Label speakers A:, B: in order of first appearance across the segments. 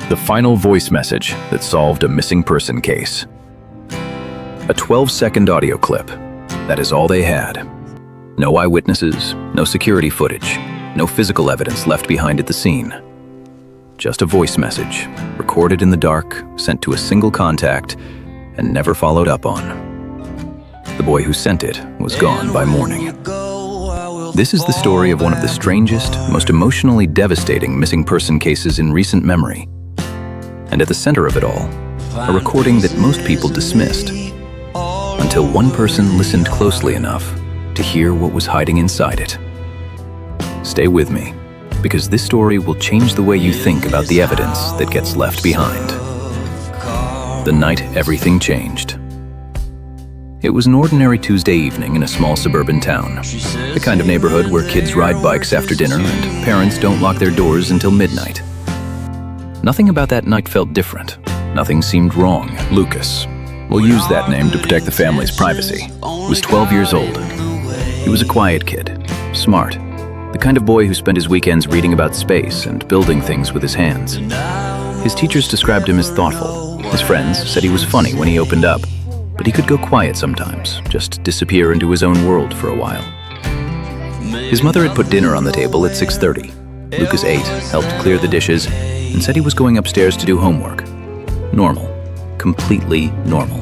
A: The final voice message that solved a missing person case. A 12-second audio clip. That is all they had. No eyewitnesses, no security footage, no physical evidence left behind at the scene. Just a voice message, recorded in the dark, sent to a single contact, and never followed up on. The boy who sent it was gone by morning. This is the story of one of the strangest, most emotionally devastating missing person cases in recent memory. And at the center of it all, a recording that most people dismissed, until one person listened closely enough to hear what was hiding inside it. Stay with me, because this story will change the way you think about the evidence that gets left behind. The night everything changed. It was an ordinary Tuesday evening in a small suburban town, the kind of neighborhood where kids ride bikes after dinner and parents don't lock their doors until midnight. Nothing about that night felt different. Nothing seemed wrong. Lucas, we'll use that name to protect the family's privacy, was 12 years old. He was a quiet kid, smart, the kind of boy who spent his weekends reading about space and building things with his hands. His teachers described him as thoughtful. His friends said he was funny when he opened up, but he could go quiet sometimes, just disappear into his own world for a while. His mother had put dinner on the table at 6:30. Lucas ate, helped clear the dishes, and said he was going upstairs to do homework. Normal. Completely normal.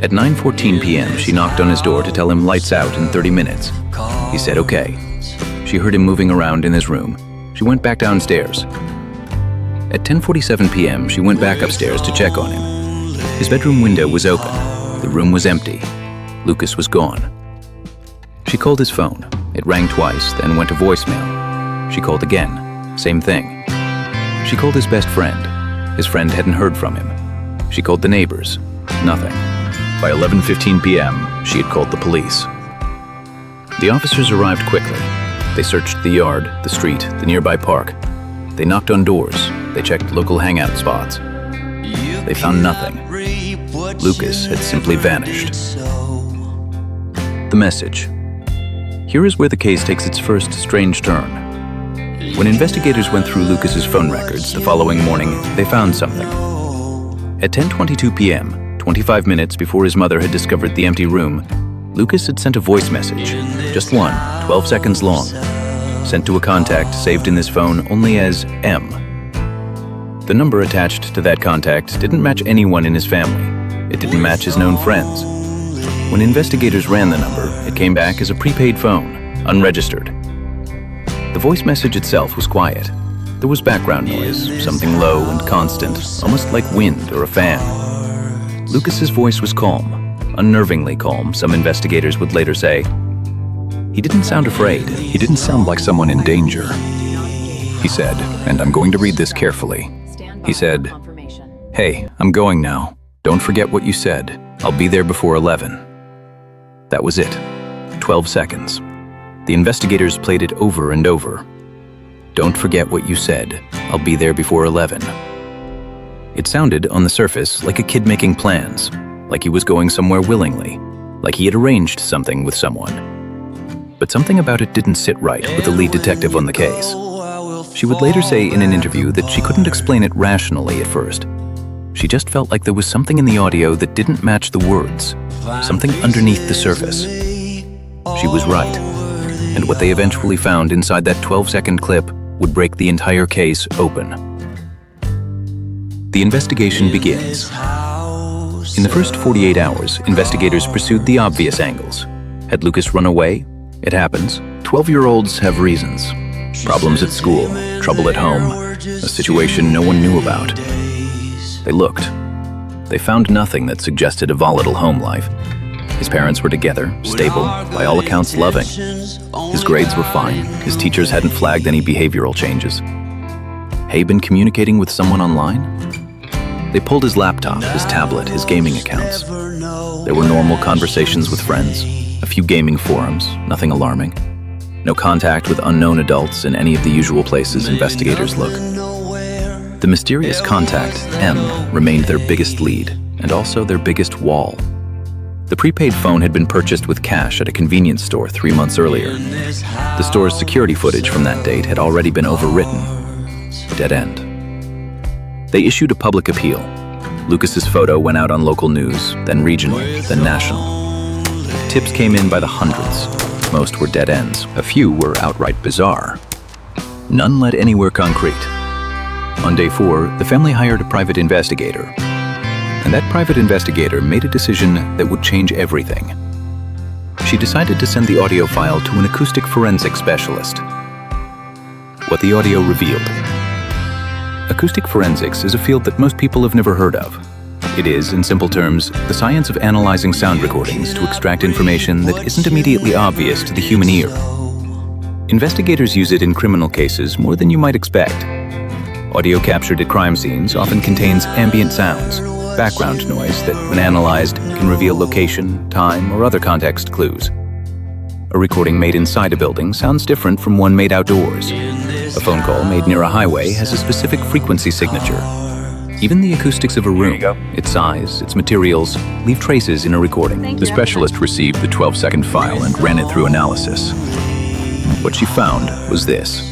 A: At 9:14 p.m., she knocked on his door to tell him lights out in 30 minutes. He said okay. She heard him moving around in his room. She went back downstairs. At 10:47 p.m., she went back upstairs to check on him. His bedroom window was open. The room was empty. Lucas was gone. She called his phone. It rang twice, then went to voicemail. She called again. Same thing. She called his best friend. His friend hadn't heard from him. She called the neighbors. Nothing. By 11:15 p.m., she had called the police. The officers arrived quickly. They searched the yard, the street, the nearby park. They knocked on doors. They checked local hangout spots. They found nothing. Lucas had simply vanished. The message. Here is where the case takes its first strange turn. When investigators went through Lucas's phone records the following morning, they found something. At 10:22 p.m., 25 minutes before his mother had discovered the empty room, Lucas had sent a voice message, just one, 12 seconds long, sent to a contact saved in this phone only as M. The number attached to that contact didn't match anyone in his family. It didn't match his known friends. When investigators ran the number, it came back as a prepaid phone, unregistered. The voice message itself was quiet. There was background noise, something low and constant, almost like wind or a fan. Lucas's voice was calm, unnervingly calm, some investigators would later say. He didn't sound afraid. He didn't sound like someone in danger. He said, and I'm going to read this carefully. He said, "Hey, I'm going now. Don't forget what you said. I'll be there before 11. That was it. 12 seconds. The investigators played it over and over. Don't forget what you said. I'll be there before 11. It sounded, on the surface, like a kid making plans, like he was going somewhere willingly, like he had arranged something with someone. But something about it didn't sit right with the lead detective on the case. She would later say in an interview that she couldn't explain it rationally at first. She just felt like there was something in the audio that didn't match the words, something underneath the surface. She was right, and what they eventually found inside that 12-second clip would break the entire case open. The investigation begins. In the first 48 hours, investigators pursued the obvious angles. Had Lucas run away? It happens. 12-year-olds have reasons. Problems at school, trouble at home, a situation no one knew about. They looked. They found nothing that suggested a volatile home life. His parents were together, stable, by all accounts loving. His grades were fine. His teachers hadn't flagged any behavioral changes. Had he been communicating with someone online? They pulled his laptop, his tablet, his gaming accounts. There were normal conversations with friends, a few gaming forums, nothing alarming. No contact with unknown adults in any of the usual places investigators look. The mysterious contact, M, remained their biggest lead, and also their biggest wall. The prepaid phone had been purchased with cash at a convenience store 3 months earlier. The store's security footage from that date had already been overwritten. Dead end. They issued a public appeal. Lucas's photo went out on local news, then regional, then national. Tips came in by the hundreds. Most were dead ends. A few were outright bizarre. None led anywhere concrete. On day 4, the family hired a private investigator. And that private investigator made a decision that would change everything. She decided to send the audio file to an acoustic forensic specialist. What the audio revealed. Acoustic forensics is a field that most people have never heard of. It is, in simple terms, the science of analyzing sound recordings to extract information that isn't immediately obvious to the human ear. Investigators use it in criminal cases more than you might expect. Audio captured at crime scenes often contains ambient sounds, background noise that, when analyzed, can reveal location, time, or other context clues. A recording made inside a building sounds different from one made outdoors. A phone call made near a highway has a specific frequency signature. Even the acoustics of a room, its size, its materials, leave traces in a recording. The specialist received the 12-second file and ran it through analysis. What she found was this.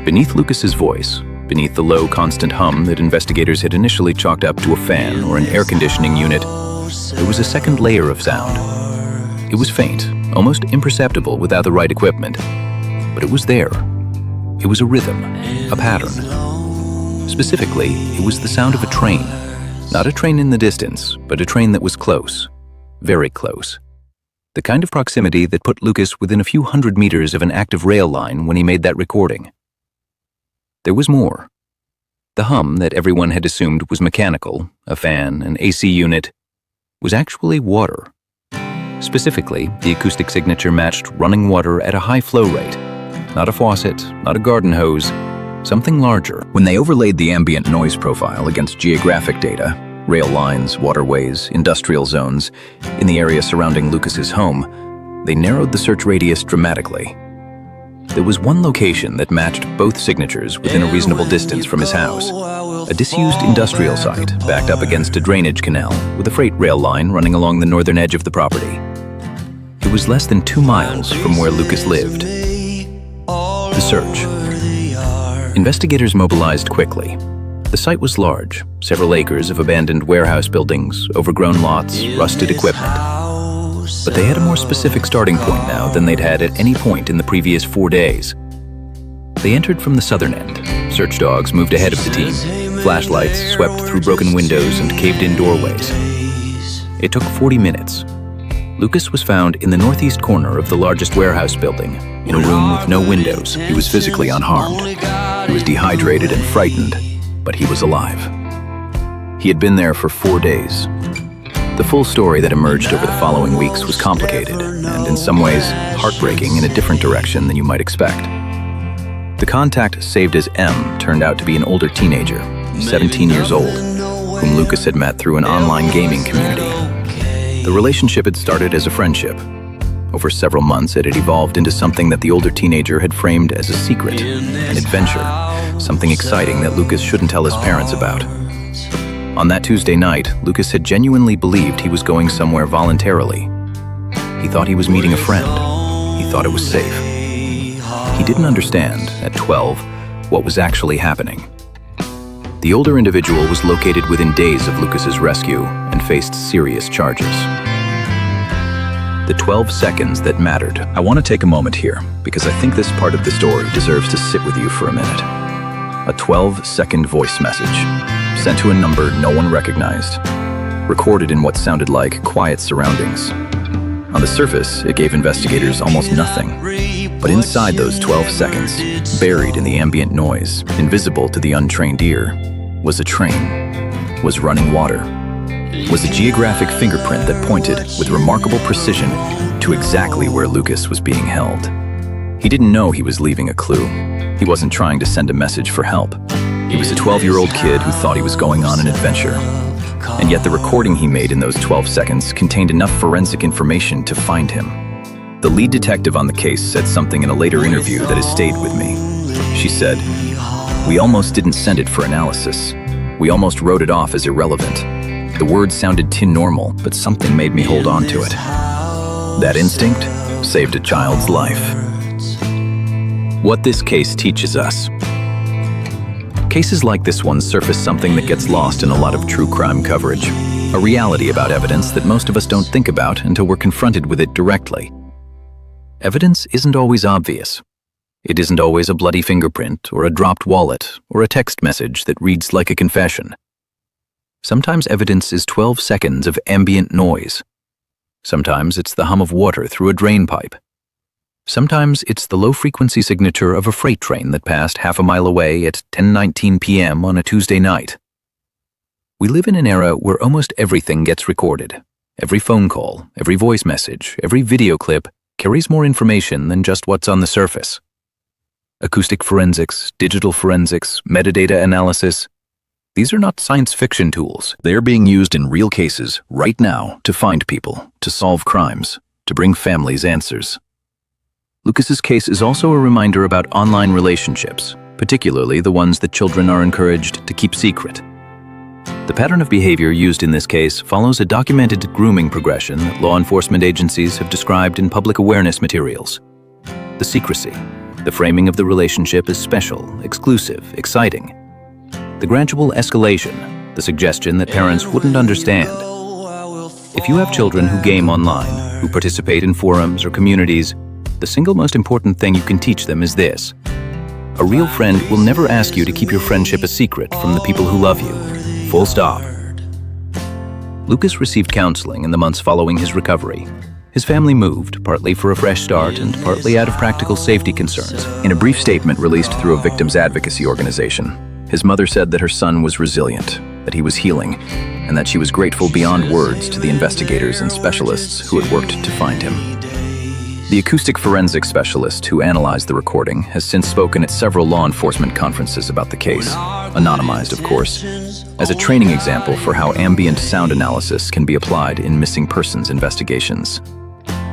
A: Beneath Lucas's voice, beneath the low, constant hum that investigators had initially chalked up to a fan or an air conditioning unit, there was a second layer of sound. It was faint, almost imperceptible without the right equipment, but it was there. It was a rhythm, a pattern. Specifically, it was the sound of a train. Not a train in the distance, but a train that was close, very close. The kind of proximity that put Lucas within a few hundred meters of an active rail line when he made that recording. There was more. The hum that everyone had assumed was mechanical, a fan, an AC unit, was actually water. Specifically, the acoustic signature matched running water at a high flow rate. Not a faucet, not a garden hose, something larger. When they overlaid the ambient noise profile against geographic data, rail lines, waterways, industrial zones, in the area surrounding Lucas's home, they narrowed the search radius dramatically. There was one location that matched both signatures within a reasonable distance from his house. A disused industrial site backed up against a drainage canal with a freight rail line running along the northern edge of the property. It was less than 2 miles from where Lucas lived. The search. Investigators mobilized quickly. The site was large, several acres of abandoned warehouse buildings, overgrown lots, rusted equipment. But they had a more specific starting point now than they'd had at any point in the previous 4 days. They entered from the southern end. Search dogs moved ahead of the team. Flashlights swept through broken windows and caved-in doorways. It took 40 minutes. Lucas was found in the northeast corner of the largest warehouse building, in a room with no windows. He was physically unharmed. He was dehydrated and frightened, but he was alive. He had been there for 4 days. The full story that emerged over the following weeks was complicated, and in some ways, heartbreaking in a different direction than you might expect. The contact saved as M turned out to be an older teenager, 17 years old, whom Lucas had met through an online gaming community. The relationship had started as a friendship. Over several months, it had evolved into something that the older teenager had framed as a secret, an adventure, something exciting that Lucas shouldn't tell his parents about. On that Tuesday night, Lucas had genuinely believed he was going somewhere voluntarily. He thought he was meeting a friend. He thought it was safe. He didn't understand, at 12, what was actually happening. The older individual was located within days of Lucas's rescue and faced serious charges. The 12 seconds that mattered. I want to take a moment here, because I think this part of the story deserves to sit with you for a minute. A 12-second voice message, sent to a number no one recognized, recorded in what sounded like quiet surroundings. On the surface, it gave investigators almost nothing. But inside those 12 seconds, buried in the ambient noise, invisible to the untrained ear, was a train, was running water, was a geographic fingerprint that pointed with remarkable precision to exactly where Lucas was being held. He didn't know he was leaving a clue. He wasn't trying to send a message for help. He was a 12-year-old kid who thought he was going on an adventure. And yet the recording he made in those 12 seconds contained enough forensic information to find him. The lead detective on the case said something in a later interview that has stayed with me. She said, "We almost didn't send it for analysis. We almost wrote it off as irrelevant. The words sounded normal, but something made me hold on to it. That instinct saved a child's life." What this case teaches us. Cases like this one surface something that gets lost in a lot of true crime coverage. A reality about evidence that most of us don't think about until we're confronted with it directly. Evidence isn't always obvious. It isn't always a bloody fingerprint or a dropped wallet or a text message that reads like a confession. Sometimes evidence is 12 seconds of ambient noise. Sometimes it's the hum of water through a drain pipe. Sometimes it's the low-frequency signature of a freight train that passed half a mile away at 10:19 p.m. on a Tuesday night. We live in an era where almost everything gets recorded. Every phone call, every voice message, every video clip carries more information than just what's on the surface. Acoustic forensics, digital forensics, metadata analysis. These are not science fiction tools. They are being used in real cases right now to find people, to solve crimes, to bring families answers. Lucas's case is also a reminder about online relationships, particularly the ones that children are encouraged to keep secret. The pattern of behavior used in this case follows a documented grooming progression that law enforcement agencies have described in public awareness materials. The secrecy, the framing of the relationship as special, exclusive, exciting. The gradual escalation, the suggestion that parents wouldn't understand. If you have children who game online, who participate in forums or communities, the single most important thing you can teach them is this. A real friend will never ask you to keep your friendship a secret from the people who love you. Full stop. Lucas received counseling in the months following his recovery. His family moved, partly for a fresh start and partly out of practical safety concerns. In a brief statement released through a victims advocacy organization, his mother said that her son was resilient, that he was healing, and that she was grateful beyond words to the investigators and specialists who had worked to find him. The acoustic forensics specialist who analyzed the recording has since spoken at several law enforcement conferences about the case, anonymized of course, as a training example for how ambient sound analysis can be applied in missing persons investigations.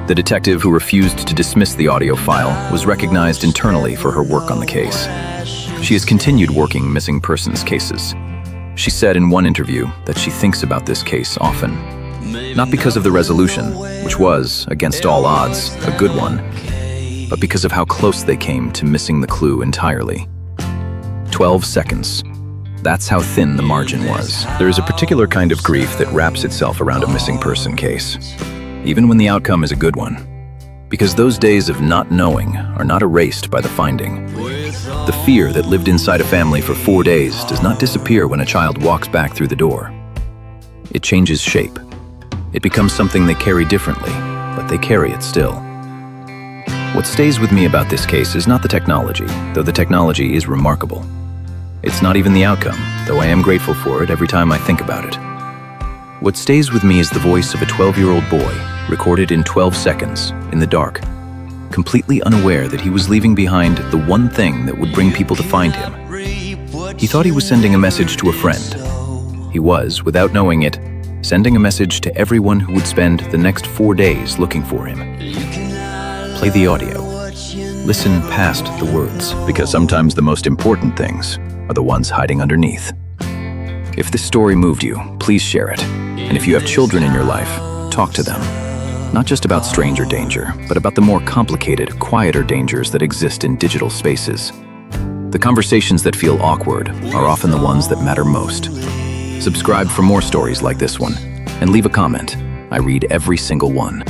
A: The detective who refused to dismiss the audio file was recognized internally for her work on the case. She has continued working missing persons cases. She said in one interview that she thinks about this case often. Not because of the resolution, which was, against all odds, a good one, but because of how close they came to missing the clue entirely. 12 seconds. That's how thin the margin was. There is a particular kind of grief that wraps itself around a missing person case, even when the outcome is a good one, because those days of not knowing are not erased by the finding. The fear that lived inside a family for 4 days does not disappear when a child walks back through the door. It changes shape. It becomes something they carry differently, but they carry it still. What stays with me about this case is not the technology, though the technology is remarkable. It's not even the outcome, though I am grateful for it every time I think about it. What stays with me is the voice of a 12-year-old boy, recorded in 12 seconds, in the dark, completely unaware that he was leaving behind the one thing that would bring people to find him. He thought he was sending a message to a friend. He was, without knowing it, sending a message to everyone who would spend the next 4 days looking for him. Play the audio. Listen past the words, because sometimes the most important things are the ones hiding underneath. If this story moved you, please share it. And if you have children in your life, talk to them. Not just about stranger danger, but about the more complicated, quieter dangers that exist in digital spaces. The conversations that feel awkward are often the ones that matter most. Subscribe for more stories like this one, and leave a comment. I read every single one.